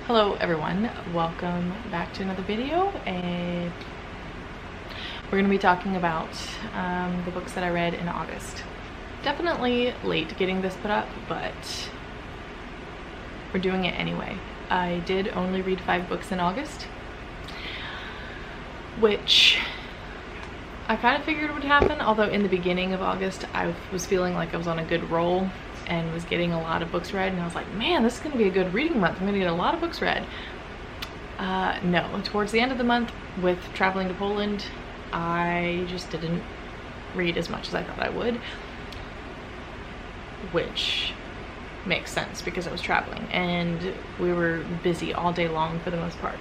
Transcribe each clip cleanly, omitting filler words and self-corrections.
Hello everyone, welcome back to another video, and we're going to be talking about the books that I read in August. Definitely late getting this put up, but we're doing it anyway. I did only read 5 books in August, which I kind of figured would happen, although in the beginning of August I was feeling like I was on a good roll and was getting a lot of books read, and I was like, man, this is gonna be a good reading month. I'm gonna get a lot of books read. No, towards the end of the month with traveling to Poland, I just didn't read as much as I thought I would, which makes sense because I was traveling and we were busy all day long for the most part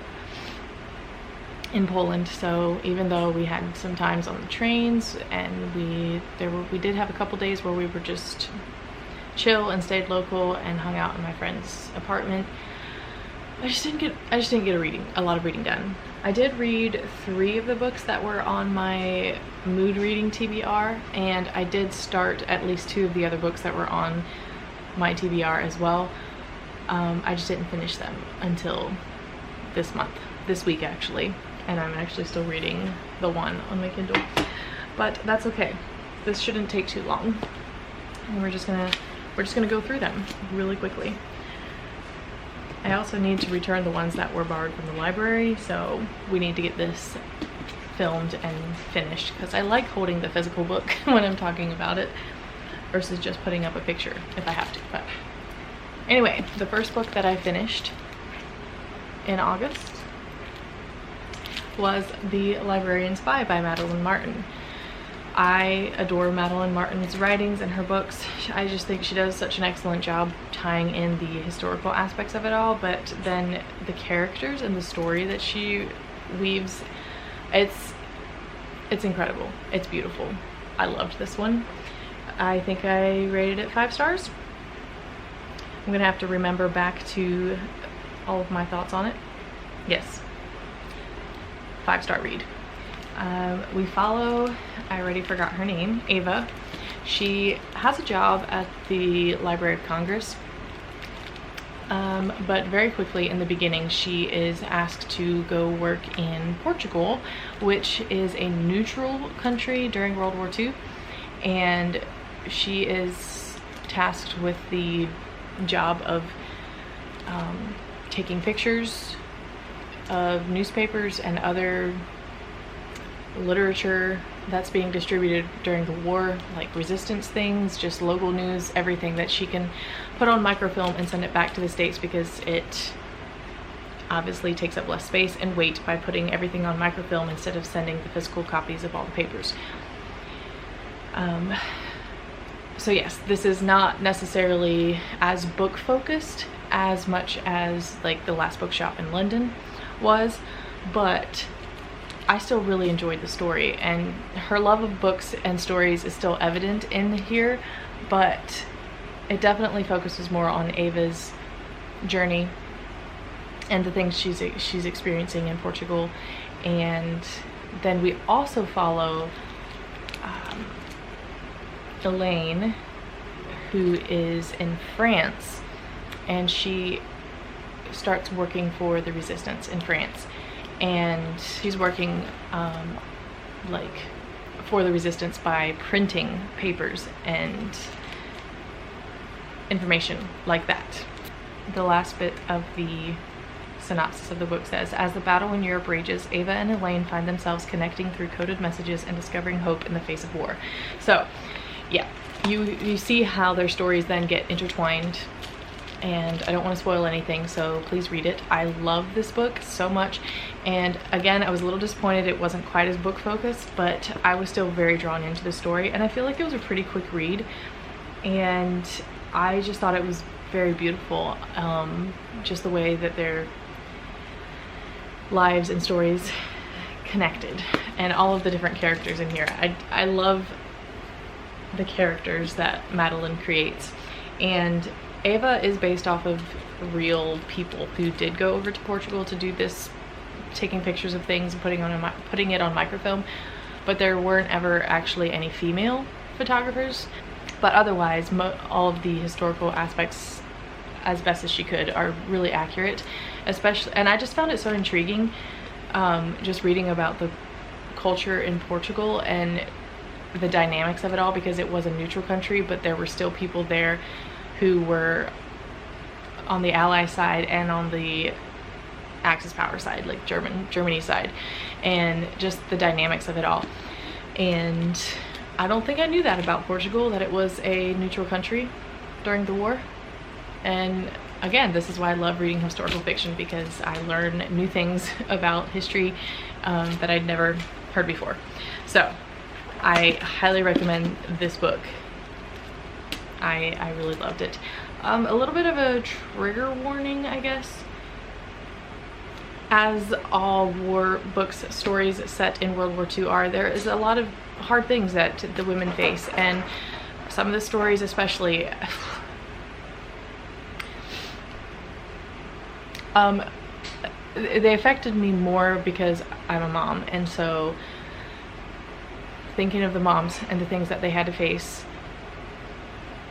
in Poland. So even though we had some times on the trains and we did have a couple days where we were just chill and stayed local and hung out in my friend's apartment, I just didn't get a lot of reading done. I did read 3 of the books that were on my mood reading TBR, and I did start at least 2 of the other books that were on my TBR as well. I just didn't finish them until this week actually, and I'm actually still reading the one on my Kindle, but that's okay. This shouldn't take too long, and we're just gonna go through them really quickly. I also need to return the ones that were borrowed from the library, so we need to get this filmed and finished because I like holding the physical book when I'm talking about it versus just putting up a picture if I have to. But anyway, the first book that I finished in August was The Librarian Spy by Madaline Martin. I adore Madaline Martin's writings and her books. I just think she does such an excellent job tying in the historical aspects of it all, but then the characters and the story that she weaves, it's incredible. It's beautiful. I loved this one. I think I rated it 5 stars. I'm gonna have to remember back to all of my thoughts on it. Yes, 5-star read. We follow, I already forgot her name, Ava. She has a job at the Library of Congress, but very quickly in the beginning she is asked to go work in Portugal, which is a neutral country during World War II, and she is tasked with the job of taking pictures of newspapers and other literature that's being distributed during the war, like resistance things, just local news, everything that she can put on microfilm and send it back to the States, because it obviously takes up less space and weight by putting everything on microfilm instead of sending the physical copies of all the papers. So yes, this is not necessarily as book focused as much as like The Last Bookshop in London was, but I still really enjoyed the story, and her love of books and stories is still evident in here, but it definitely focuses more on Ava's journey and the things she's experiencing in Portugal. And then we also follow Elaine, who is in France, and she starts working for the resistance in France. And she's working like for the resistance by printing papers and information like that. The last bit of the synopsis of the book says, as the battle in Europe rages, Ava and Elaine find themselves connecting through coded messages and discovering hope in the face of war. So yeah, you see how their stories then get intertwined, and I don't want to spoil anything, so please read it. I love this book so much, and again, I was a little disappointed it wasn't quite as book focused, but I was still very drawn into the story, and I feel like it was a pretty quick read, and I just thought it was very beautiful, just the way that their lives and stories connected, and all of the different characters in here. I love the characters that Madaline creates, and Ava is based off of real people who did go over to Portugal to do this, taking pictures of things and putting it on microfilm, but there weren't ever actually any female photographers. But otherwise, all of the historical aspects as best as she could, are really accurate, especially, and I just found it so intriguing, just reading about the culture in Portugal and the dynamics of it all, because it was a neutral country, but there were still people there who were on the Ally side and on the Axis power side, like Germany side, and just the dynamics of it all. And I don't think I knew that about Portugal, that it was a neutral country during the war. And again, this is why I love reading historical fiction, because I learn new things about history that I'd never heard before. So I highly recommend this book. I really loved it. A little bit of a trigger warning, I guess. As all war books, stories set in World War II are, there is a lot of hard things that the women face, and some of the stories especially, they affected me more because I'm a mom, and so thinking of the moms and the things that they had to face,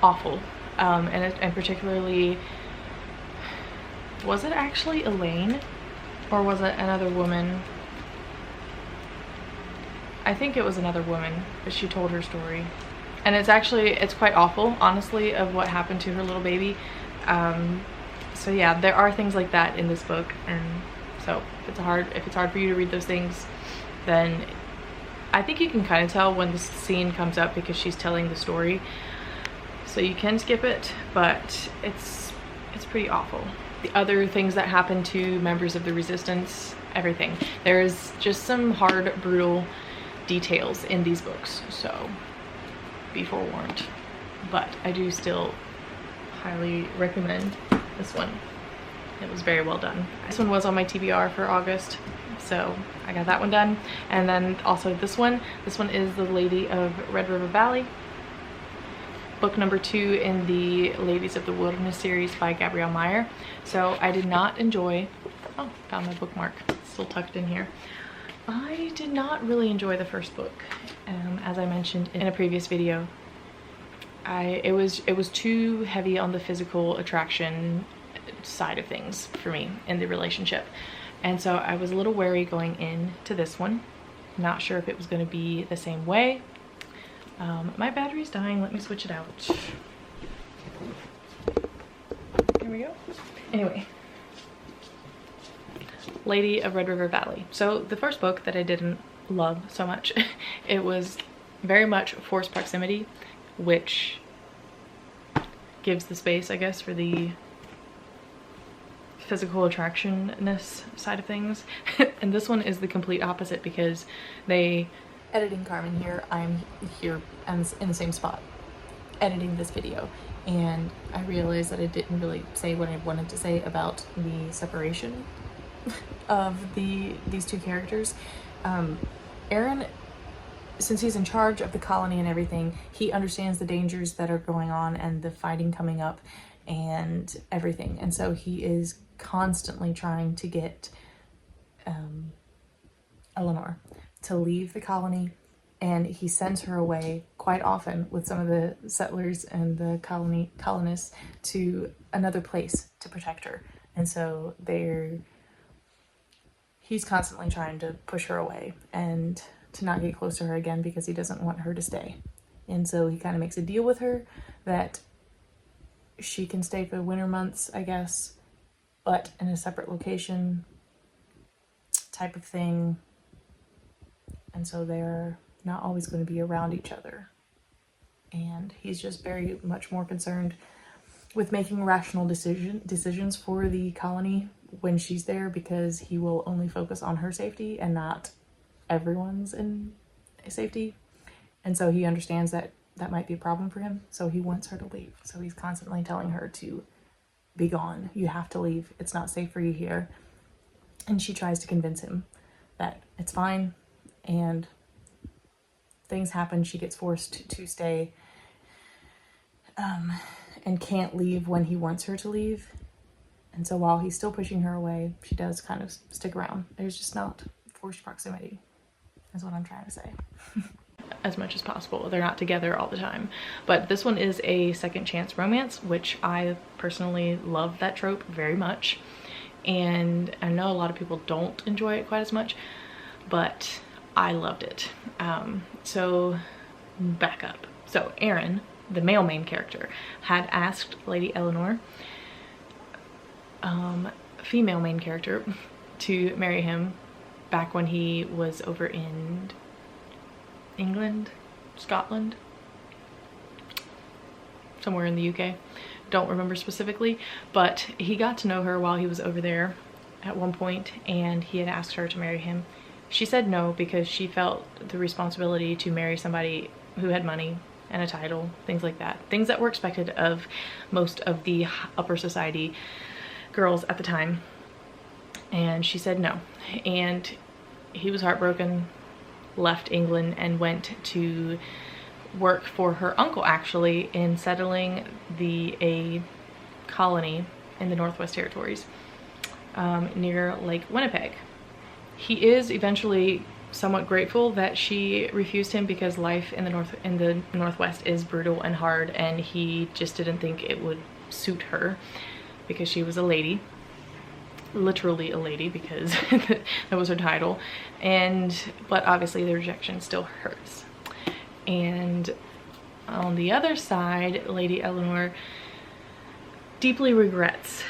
awful. And particularly, was it actually Elaine? Or was it another woman? I think it was another woman, but she told her story. And it's quite awful, honestly, of what happened to her little baby. So yeah, there are things like that in this book. And so if it's hard for you to read those things, then I think you can kind of tell when the scene comes up, because she's telling the story. So you can skip it, but it's pretty awful. The other things that happen to members of the resistance, everything. There's just some hard, brutal details in these books, so be forewarned. But I do still highly recommend this one. It was very well done. This one was on my TBR for August, so I got that one done. And then also this one is The Lady of Red River Valley. Book number 2 in the Ladies of the Wilderness series by Gabrielle Meyer. So I did not enjoy, oh, found my bookmark, it's still tucked in here. I did not really enjoy the first book, as I mentioned in a previous video. It was too heavy on the physical attraction side of things for me in the relationship, and so I was a little wary going into this one. Not sure if it was going to be the same way. My battery's dying. Let me switch it out. Here we go. Anyway, Lady of Red River Valley. So the first book that I didn't love so much, it was very much forced proximity, which gives the space, I guess, for the physical attractionness side of things. And this one is the complete opposite, because they... Editing Carmen here, I'm here in the same spot editing this video, and I realized that I didn't really say what I wanted to say about the separation of these two characters. Aaron, since he's in charge of the colony and everything, he understands the dangers that are going on and the fighting coming up and everything, and so he is constantly trying to get Eleanor to leave the colony, and he sends her away quite often with some of the settlers and the colonists to another place to protect her. And so he's constantly trying to push her away and to not get close to her again, because he doesn't want her to stay. And so he kind of makes a deal with her that she can stay for the winter months, I guess, but in a separate location type of thing. And so they're not always going to be around each other. And he's just very much more concerned with making rational decisions for the colony when she's there, because he will only focus on her safety and not everyone's in safety. And so he understands that that might be a problem for him. So he wants her to leave. So he's constantly telling her to be gone. You have to leave. It's not safe for you here. And she tries to convince him that it's fine. And things happen. She gets forced to stay and can't leave when he wants her to leave. And so while he's still pushing her away, she does kind of stick around. There's just not forced proximity, is what I'm trying to say. as much as possible. They're not together all the time. But this one is a second chance romance, which I personally love that trope very much. And I know a lot of people don't enjoy it quite as much, but I loved it. So back up. So Aaron, the male main character, had asked Lady Eleanor, female main character, to marry him back when he was over in England, Scotland, somewhere in the UK. Don't remember specifically, but he got to know her while he was over there at one point, and he had asked her to marry him. She said no because she felt the responsibility to marry somebody who had money and a title, things like that. Things that were expected of most of the upper society girls at the time. And she said no. And he was heartbroken, left England, and went to work for her uncle, actually, in settling a colony in the Northwest Territories, near Lake Winnipeg. He is eventually somewhat grateful that she refused him because life in the Northwest is brutal and hard, and he just didn't think it would suit her because she was a lady, literally a lady, because that was her title. But obviously the rejection still hurts. And on the other side, Lady Eleanor deeply regrets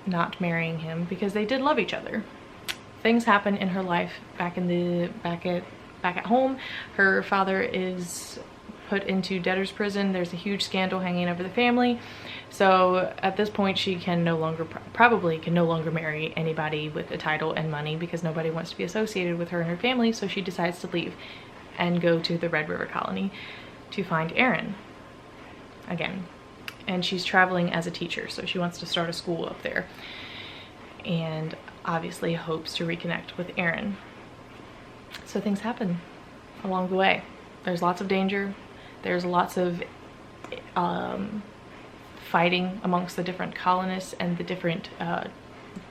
not marrying him because they did love each other. Things happen in her life back at home. Her father is put into debtor's prison. There's a huge scandal hanging over the family. So at this point, she can probably can no longer marry anybody with a title and money because nobody wants to be associated with her and her family. So she decides to leave and go to the Red River Colony to find Aaron again. And she's traveling as a teacher, so she wants to start a school up there, and obviously hopes to reconnect with Aaron. So things happen along the way. There's lots of danger. There's lots of fighting amongst the different colonists and the different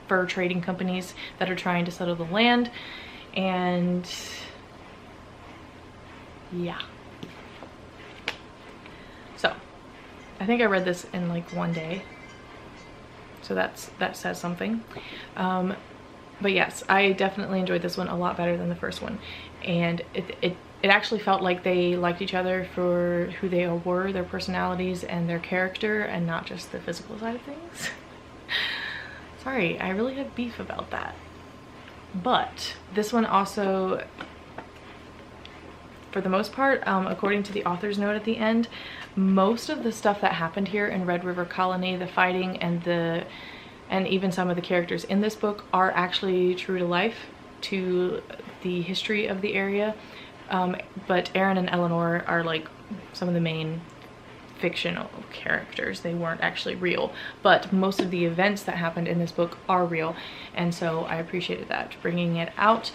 fur trading companies that are trying to settle the land. And yeah. So I think I read this in like one day. So that says something. But yes, I definitely enjoyed this one a lot better than the first one. And it actually felt like they liked each other for who they all were, their personalities and their character, and not just the physical side of things. Sorry, I really have beef about that. But this one also, for the most part, according to the author's note at the end, most of the stuff that happened here in Red River Colony, the fighting and even some of the characters in this book, are actually true to life, to the history of the area. But Aaron and Eleanor are like some of the main fictional characters. They weren't actually real, but most of the events that happened in this book are real, and so I appreciated that, bringing it out,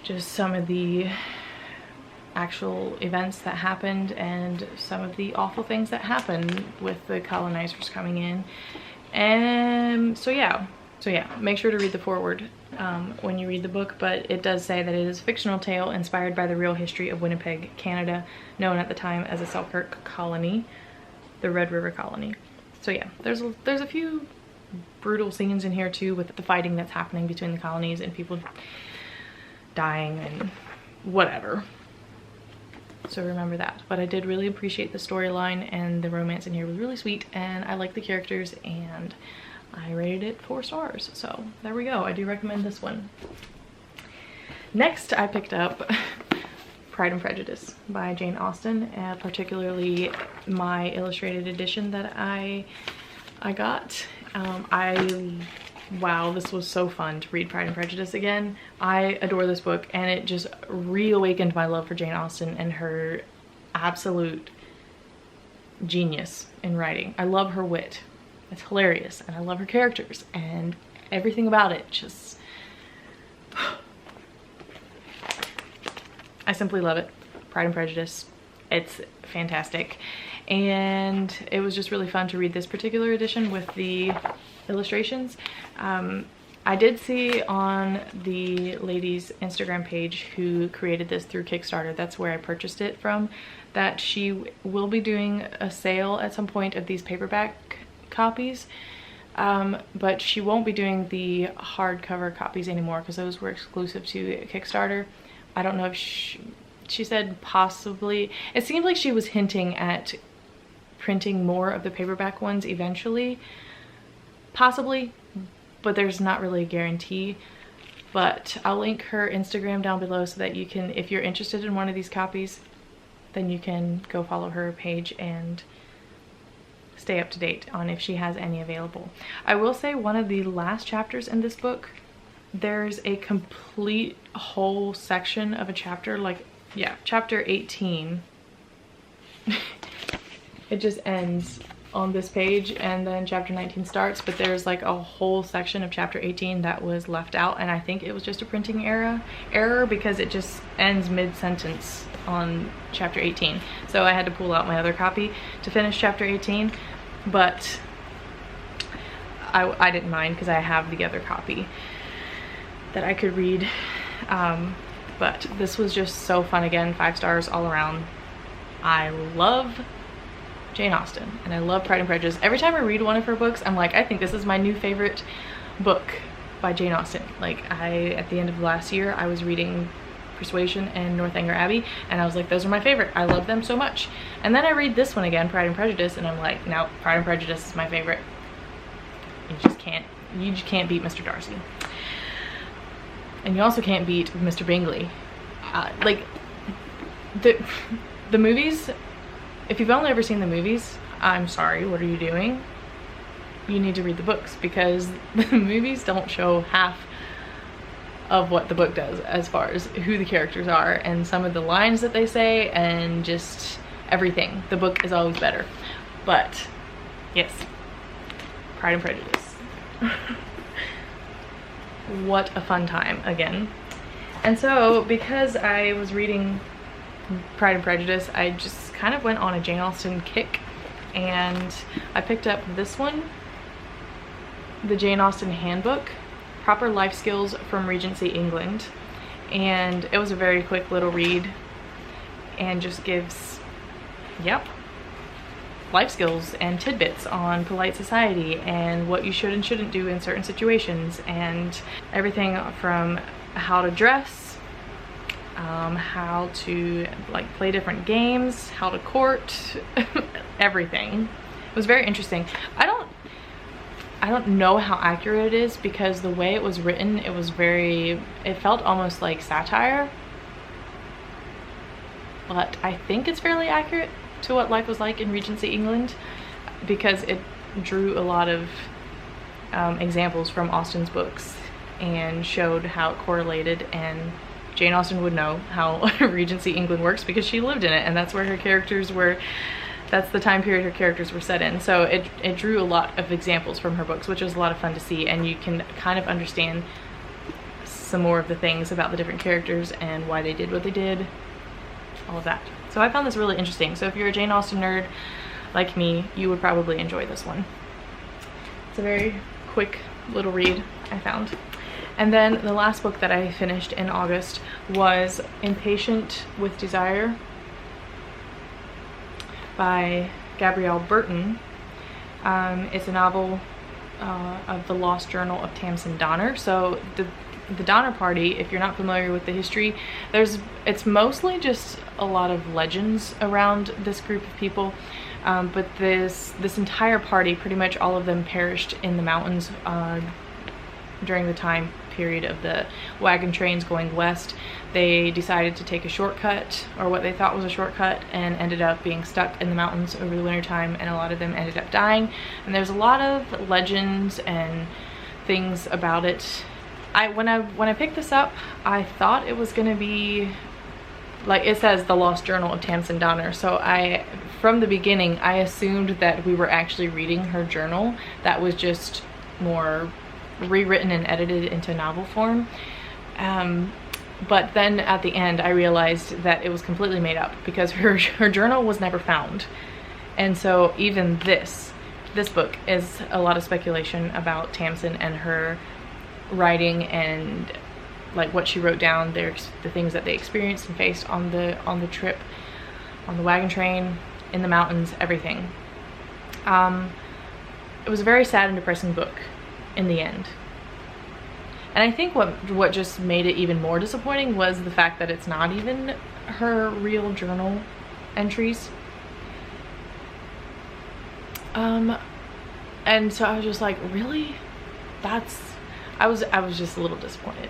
just some of the actual events that happened and some of the awful things that happened with the colonizers coming in. And so yeah, make sure to read the foreword when you read the book, but it does say that it is a fictional tale inspired by the real history of Winnipeg, Canada, known at the time as a Selkirk colony, the Red River Colony. So yeah, there's a few brutal scenes in here too, with the fighting that's happening between the colonies and people dying and whatever. So remember that. But I did really appreciate the storyline, and the romance in here was really sweet, and I like the characters, and I rated it 4 stars. So there we go. I do recommend this one. Next, I picked up Pride and Prejudice by Jane Austen, particularly my illustrated edition that I got. Wow, this was so fun to read Pride and Prejudice again. I adore this book, and it just reawakened my love for Jane Austen and her absolute genius in writing. I love her wit. It's hilarious, and I love her characters, and everything about it just... I simply love it. Pride and Prejudice. It's fantastic. And it was just really fun to read this particular edition with the illustrations. I did see on the lady's Instagram page who created this through Kickstarter, that's where I purchased it from, that she will be doing a sale at some point of these paperback copies. But she won't be doing the hardcover copies anymore because those were exclusive to Kickstarter. I don't know if she said possibly. It seemed like she was hinting at printing more of the paperback ones eventually, possibly, but there's not really a guarantee. But I'll link her Instagram down below so that you can, if you're interested in one of these copies, then you can go follow her page and stay up to date on if she has any available. I will say one of the last chapters in this book, there's a complete whole section of a chapter, like, yeah, chapter 18. It just ends on this page and then chapter 19 starts, but there's like a whole section of chapter 18 that was left out, and I think it was just a printing error because it just ends mid-sentence on chapter 18. So I had to pull out my other copy to finish chapter 18, but I didn't mind because I have the other copy that I could read. But this was just so fun. Again, 5 stars all around. I love Jane Austen and I love Pride and Prejudice. Every time I read one of her books, I'm like, I think this is my new favorite book by Jane Austen. Like, at the end of last year, I was reading Persuasion and Northanger Abbey, and I was like, those are my favorite. I love them so much. And then I read this one again, Pride and Prejudice, and I'm like, no, Pride and Prejudice is my favorite. You just can't beat Mr. Darcy. And you also can't beat Mr. Bingley. Like, the movies, if you've only ever seen the movies, I'm sorry, what are you doing? You need to read the books, because the movies don't show half of what the book does as far as who the characters are and some of the lines that they say and just everything. The book is always better. But yes, Pride and Prejudice. What a fun time again. And so because I was reading Pride and Prejudice, I just kind of went on a Jane Austen kick, and I picked up this one, the Jane Austen Handbook, Proper Life Skills from Regency England. And it was a very quick little read and just gives, yep, life skills and tidbits on polite society and what you should and shouldn't do in certain situations, and everything from how to dress, how to like play different games, how to court, everything. It was very interesting. I don't know how accurate it is, because the way it was written, it felt almost like satire, but I think it's fairly accurate to what life was like in Regency England, because it drew a lot of examples from Austen's books and showed how it correlated, and Jane Austen would know how Regency England works because she lived in it, and that's where her characters were, that's the time period her characters were set in. So it drew a lot of examples from her books, which was a lot of fun to see, and you can kind of understand some more of the things about the different characters and why they did what they did, all of that. So I found this really interesting. So if you're a Jane Austen nerd like me, you would probably enjoy this one. It's a very quick little read, I found. And then the last book that I finished in August was Impatient with Desire by Gabrielle Burton. It's a novel of the lost journal of Tamsin Donner. So the Donner Party, if you're not familiar with the history, it's mostly just a lot of legends around this group of people, but this entire party, pretty much all of them perished in the mountains during the time period of the wagon trains going west. They decided to take a shortcut, or what they thought was a shortcut, and ended up being stuck in the mountains over the winter time, and a lot of them ended up dying. And there's a lot of legends and things about it. When I picked this up, I thought it was gonna be like, it says the Lost Journal of Tamsin Donner, so from the beginning I assumed that we were actually reading her journal that was just more rewritten and edited into novel form. But then at the end I realized that it was completely made up, because her journal was never found. And so even this book is a lot of speculation about Tamsin and her writing and like what she wrote down, the things that they experienced and faced on the trip, on the wagon train, in the mountains, everything. It was a very sad and depressing book in the end. And I think what just made it even more disappointing was the fact that it's not even her real journal entries. And so I was just like, really? I was just a little disappointed,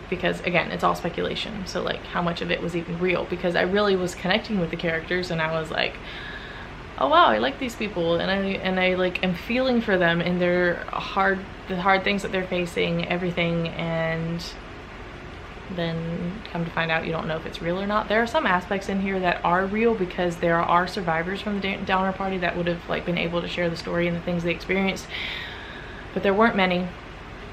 because again, it's all speculation. So like, how much of it was even real? Because I really was connecting with the characters, and I was like, oh wow, I like these people, and I like am feeling for them in their the hard things that they're facing, everything. And then come to find out, you don't know if it's real or not. There are some aspects in here that are real, because there are survivors from the Downer Party that would have like been able to share the story and the things they experienced, but there weren't many,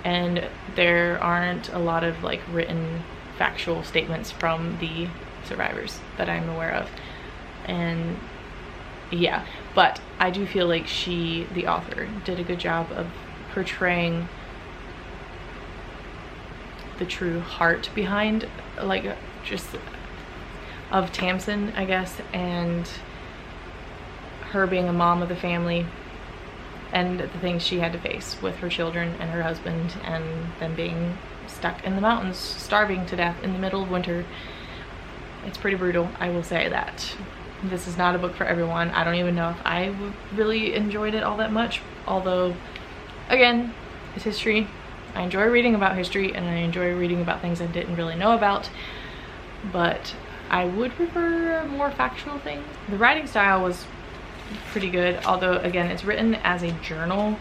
and there aren't a lot of like written factual statements from the survivors that I'm aware of. And yeah, but I do feel like the author, did a good job of portraying the true heart behind, like, just of Tamsin, I guess, and her being a mom of the family, and the things she had to face with her children and her husband, and them being stuck in the mountains, starving to death in the middle of winter. It's pretty brutal, I will say that. This is not a book for everyone. I don't even know if I really enjoyed it all that much, although, again, it's history. I enjoy reading about history, and I enjoy reading about things I didn't really know about, but I would prefer more factual things. The writing style was pretty good, although again, it's written as a journal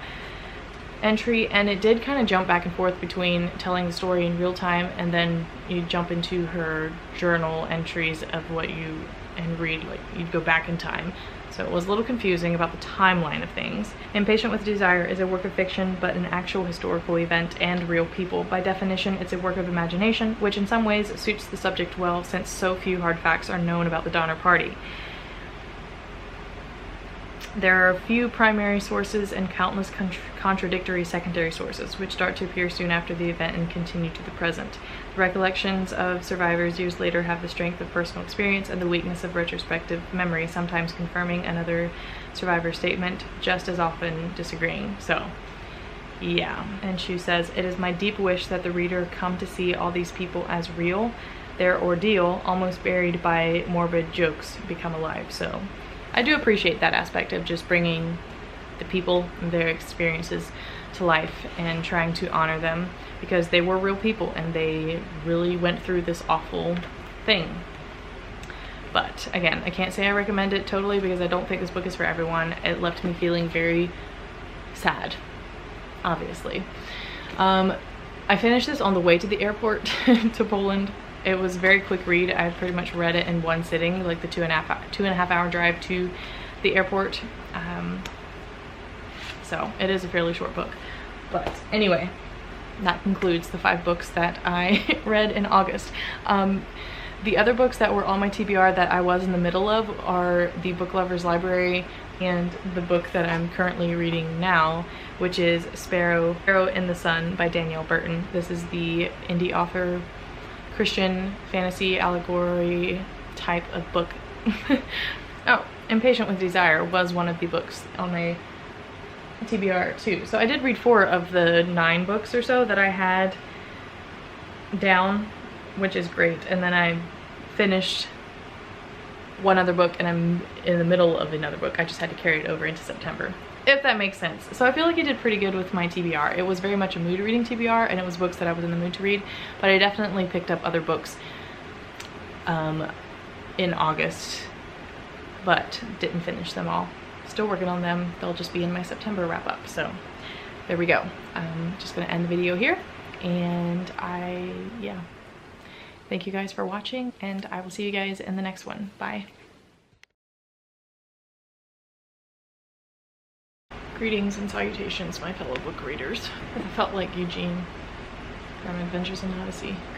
entry, and it did kind of jump back and forth between telling the story in real time, and then you jump into her journal entries of what you and read, like you'd go back in time. So it was a little confusing about the timeline of things. Impatient with Desire is a work of fiction, but an actual historical event and real people. By definition, it's a work of imagination, which in some ways suits the subject well, since so few hard facts are known about the Donner Party. There are few primary sources and countless contradictory secondary sources, which start to appear soon after the event and continue to the present. The recollections of survivors years later have the strength of personal experience and the weakness of retrospective memory, sometimes confirming another survivor's statement, just as often disagreeing. So, yeah. And she says, "It is my deep wish that the reader come to see all these people as real, their ordeal, almost buried by morbid jokes, become alive." So I do appreciate that aspect of just bringing the people and their experiences to life and trying to honor them, because they were real people and they really went through this awful thing. But again, I can't say I recommend it totally, because I don't think this book is for everyone. It left me feeling very sad, obviously. I finished this on the way to the airport to Poland. It was a very quick read. I pretty much read it in one sitting, like the two and a half hour drive to the airport. So it is a fairly short book. But anyway, that concludes the 5 books that I read in August. The other books that were on my TBR that I was in the middle of are the Booklover's Library and the book that I'm currently reading now, which is Sparrow in the Sun by Danielle Burton. This is the indie author Christian fantasy allegory type of book. Oh, Impatient with Desire was one of the books on my TBR too. So I did read 4 of the 9 books or so that I had down, which is great. And then I finished one other book, and I'm in the middle of another book. I just had to carry it over into September, if that makes sense. So I feel like I did pretty good with my TBR. It was very much a mood reading TBR, and it was books that I was in the mood to read, but I definitely picked up other books in August, but didn't finish them all. Still working on them. They'll just be in my September wrap up. So there we go. I'm just gonna end the video here, and yeah. Thank you guys for watching, and I will see you guys in the next one. Bye. Greetings and salutations, my fellow book readers. I felt like Eugene from Adventures in Odyssey.